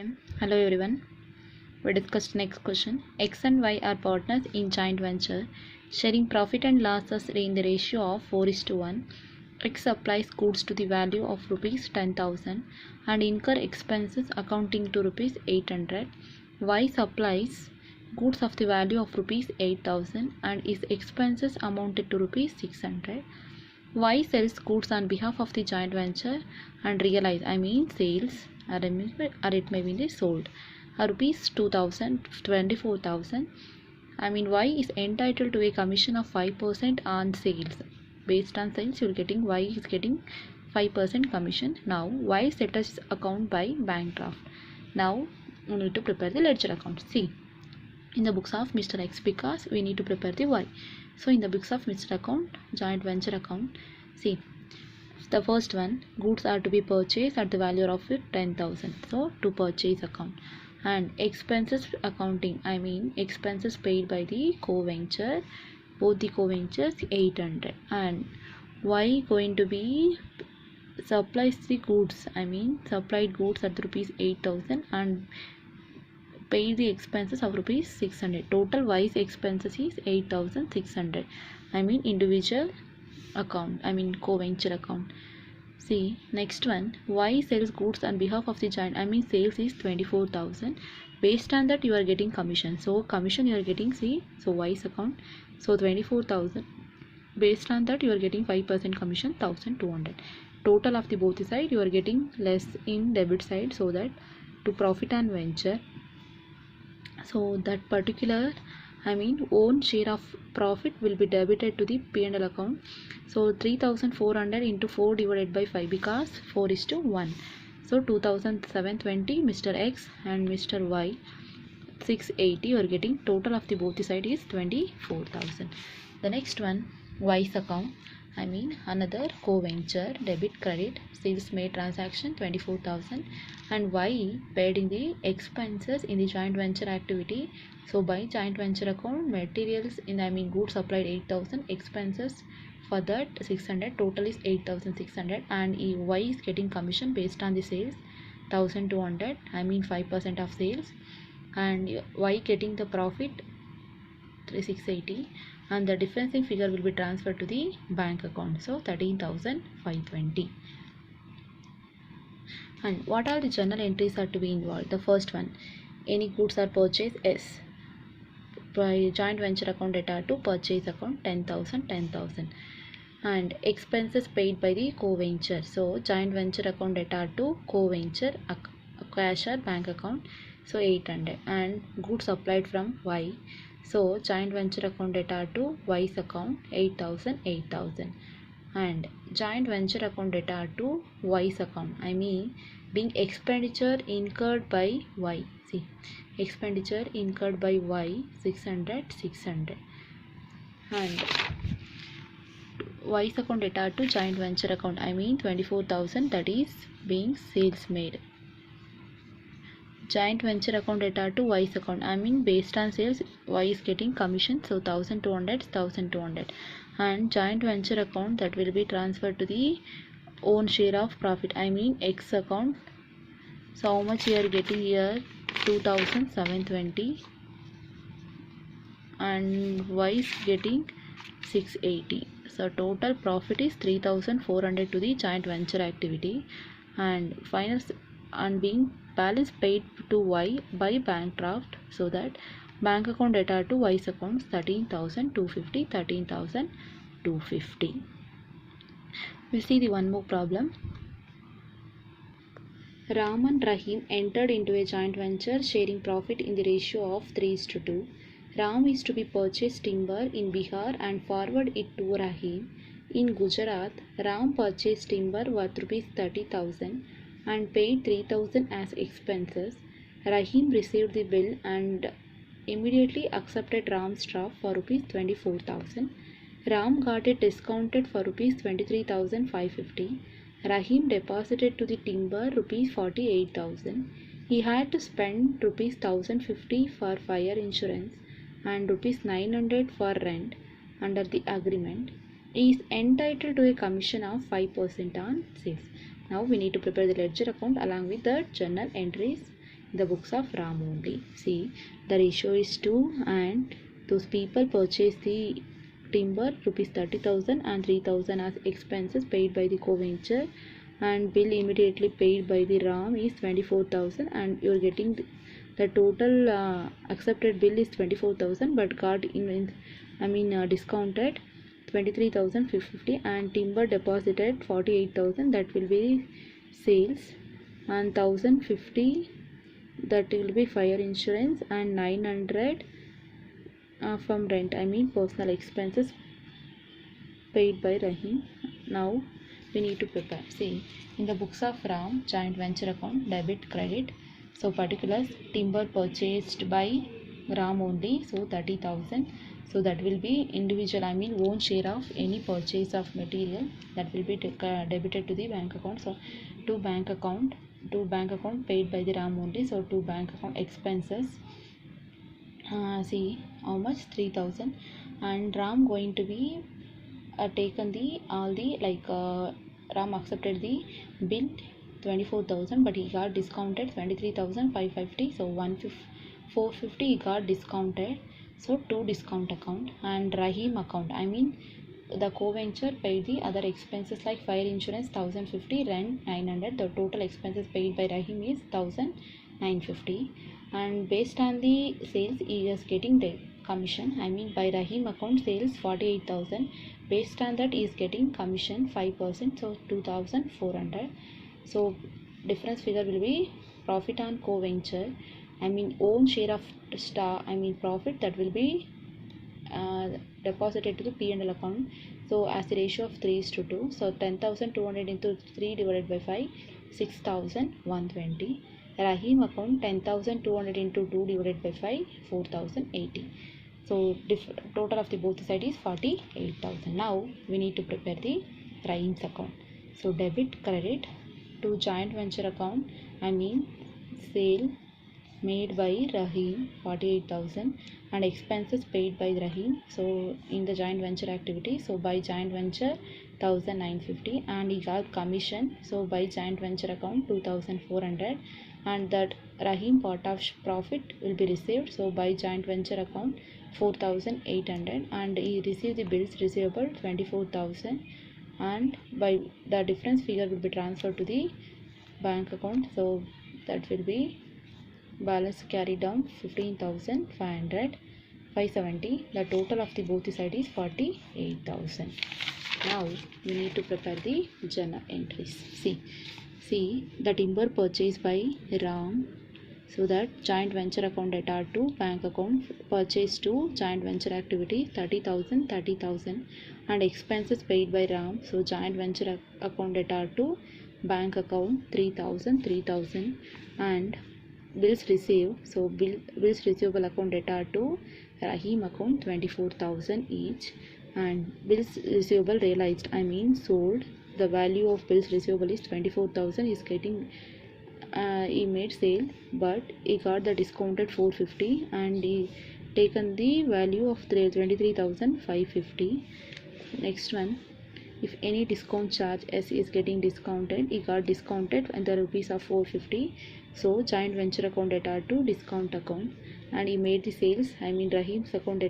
Okay. Hello everyone. We discussed next question. X and Y are partners in joint venture, sharing profit and losses in the ratio of 4:1. X supplies goods to the value of rupees 10,000 and incur expenses accounting to rupees 800. Y supplies goods of the value of rupees 8,000 and its expenses amounted to rupees 600. Y sells goods on behalf of the joint venture and sales or it may be sold rupees 2,000 24,000. Y is entitled to a commission of 5% on sales. Based on sales, you're getting Y is getting 5% commission. Now Y settles account by bank draft. Now we need to prepare the ledger account. See, in the books of Mr. X, because we need to prepare the Y. So in the books of Mr. account, joint venture account, see, the first one, goods are to be purchased at the value of 10,000. So to purchase account, and expenses accounting, expenses paid by the co-venture, both the co-ventures 800. And Y going to be supplies the goods, supplied goods at rupees 8,000 and paid the expenses of rupees 600. Total Y's expenses is 8,600. Individual account, co-venture account. See, next one, Y sells goods on behalf of the joint, sales is 24,000. Based on that you are getting commission. So commission you are getting, see, so Y's account, so 24,000. Based on that you are getting 5% commission, 1,200. Total of the both side you are getting less in debit side, so that to profit and venture, so that particular own share of profit will be debited to the P&L account. So 3,400 into 4 divided by 5, because 4:1. So 2,720 Mr. X and Mr. Y 680. You are getting total of the both side is 24,000. The next one, Y's account, another co-venture, debit credit, sales made transaction 24,000, and Y paid in the expenses in the joint venture activity. So by joint venture account, materials in goods supplied 8,000, expenses for that 600, total is 8,600, and Y is getting commission based on the sales 1,200, 5% of sales, and Y getting the profit 680, and the difference in figure will be transferred to the bank account, so 13,520. And what are the journal entries are to be involved? The first one, any goods are purchased, S. By joint venture account data to purchase account 10,000, and expenses paid by the co-venture. So joint venture account data to co-venture cash or bank account, so 800, and goods supplied from Y. So joint venture account data to Y's account 8,000, and joint venture account data to Y's account, being expenditure incurred by Y. See, expenditure incurred by Y 600, and Y's account data to joint venture account, 24,000, that is being sales made. Joint venture account data to Y's account, based on sales Y is getting commission, so 1,200, and joint venture account, that will be transferred to the own share of profit, X account. So how much you are getting here? 2,720, and Y is getting 680. So total profit is 3,400 to the joint venture activity, and final and being balance paid to Y by bank draft, so that bank account data to Y's accounts 13,250. We'll see the one more problem. Ram and Rahim entered into a joint venture sharing profit in the ratio of 3:2. Ram is to be purchased timber in Bihar and forward it to Rahim. In Gujarat, Ram purchased timber worth rupees 30,000 and paid 3,000 as expenses. Rahim received the bill and immediately accepted Ram's draft for rupees 24,000. Ram got it discounted for rupees 23,550. Rahim deposited to the timber rupees 48,000. He had to spend rupees 1,050 for fire insurance and rupees 900 for rent under the agreement. He is entitled to a commission of 5% on sales. Now we need to prepare the ledger account along with the journal entries. the books of Ram only. See, the ratio is 2 and those people purchase the timber rupees 30,000 and 3,000 as expenses paid by the co-venture, and bill immediately paid by the Ram is 24,000, and you are getting the total accepted bill is 24,000 but got discounted 23,550, and timber deposited 48,000, that will be sales, and 1,050 that will be fire insurance, and 900 from rent, personal expenses paid by Rahim. Now we need to prepare. See, in the books of Ram, joint venture account, debit, credit. So particulars, timber purchased by Ram only, so 30,000. So that will be individual, own share of any purchase of material, that will be debited to the bank account. So to bank account paid by the Ram only. So to bank account expenses, see how much, 3,000, and Ram going to be taken the all the Ram accepted the bill 24,000 but he got discounted 23,550, so 450 he got discounted, so to discount account. And Rahim account, the co-venture paid the other expenses like fire insurance 1,050, rent 900, the total expenses paid by Rahim is 1,950, and based on the sales he is getting the commission, by Rahim account sales 48,000, based on that he is getting commission 5%, so 2,400. So difference figure will be profit on co-venture, own share of profit, that will be deposited to the P&L account. So as the ratio of 3:2, so 10,200 into 3 divided by 5, 6,120. Rahim account 10,200 into 2 divided by 5, 4,080. So total of the both sides is 48,000. Now we need to prepare the Rahim's account. So debit, credit. To joint venture account, sale made by Rahim 48,000 and expenses paid by Rahim, so in the joint venture activity, so by joint venture 1,950, and he got commission, so by joint venture account 2,400, and that Rahim part of profit will be received, so by joint venture account 4,800, and he received the bills receivable 24,000, and by the difference figure will be transferred to the bank account, so that will be balance carried down 15,500, 570. The total of the both sides is 48,000. Now we need to prepare the journal entries. See the timber purchased by Ram, so that joint venture account data to bank account purchase to joint venture activity 30,000, and expenses paid by Ram, so joint venture account data to bank account 3,000, and bills received, so bills receivable account data to Rahim account 24,000 each, and bills receivable realized, sold, the value of bills receivable is 24,000, is getting he made sale but he got the discounted 450, and he taken the value of 23,550. Next one, if any discount charge S is getting discounted, he got discounted and the rupees of 450, so joint venture account data to discount account, and he made the sales, Rahim's account data